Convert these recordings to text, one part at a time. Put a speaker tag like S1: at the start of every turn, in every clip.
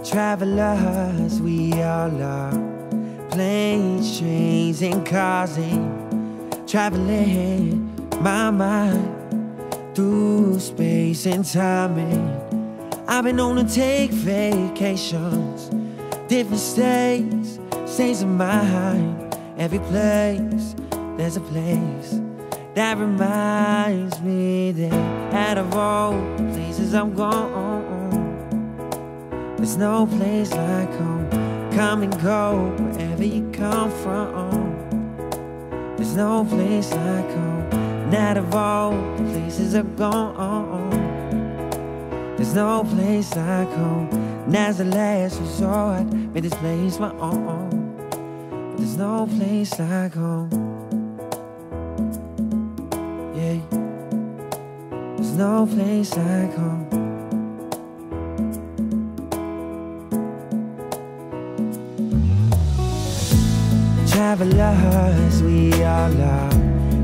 S1: Travelers, we all are. Planes, trains, and cars, and traveling my mind through space and time. And I've been known to take vacations, different states of mind. Every place, there's a place that reminds me that out of all the places I'm gone, there's no place like home. Come and go wherever you come from. There's no place like home. And out of all the places I've gone, there's no place like home. And as the last resort, made this place my own. But there's no place like home. Yeah, there's no place like home. Travelers, we all are.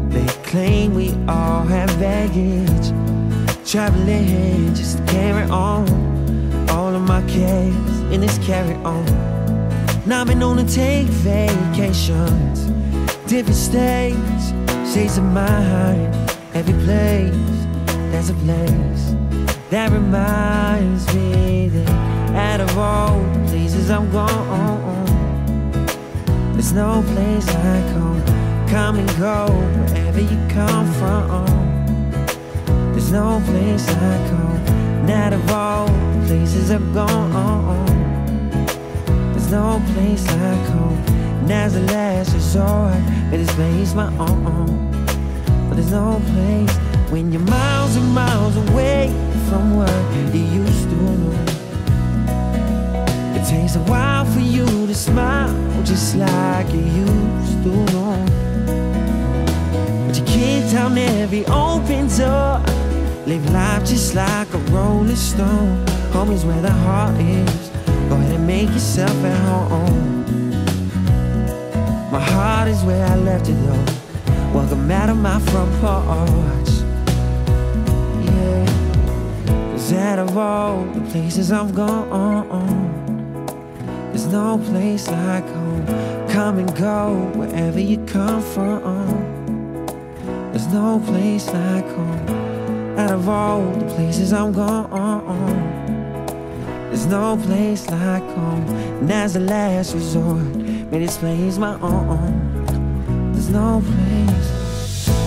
S1: They claim we all have baggage, traveling just to carry on all of my cares in this carry-on. Now I've been known to take vacations, different states of mind. Every place, there's a place that reminds me that out of all the places I'm gone, there's no place like home. Come and go wherever you come from. There's no place like home. And out of all the places I've gone, there's no place like home. And as the last resort, made this place my own. But there's no place when you're miles and miles away from what you used to know. It takes a while for you to smile, just like you used to know. But you kick down every open door, live life just like a rolling stone. Home is where the heart is. Go ahead and make yourself at home. My heart is where I left it though. Welcome out of my front porch. Yeah, 'cause out of all the places I've gone, there's no place like home. Come and go wherever you come from. There's no place like home. Out of all the places I'm gone, there's no place like home. And as the last resort, made this place my own. There's no place.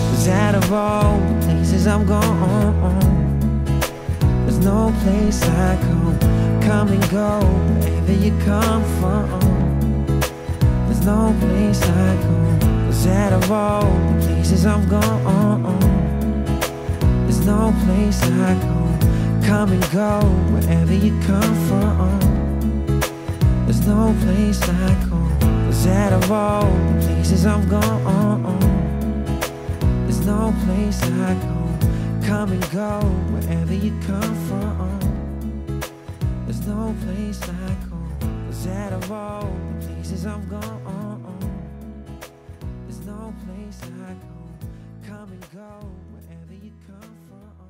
S1: 'Cause out of all the places I'm gone, there's no place like home. Come and go wherever you come from. There's no place like home. 'Cause out of all the places I'm gone, there's no place like home. Come and go wherever you come from. There's no place like home. 'Cause out of all the places I'm gone, there's no place like home. Come and go wherever you come from. There's no place like home. 'Cause out of all the places I'm gone, there's no place like home. Come and go wherever you come from.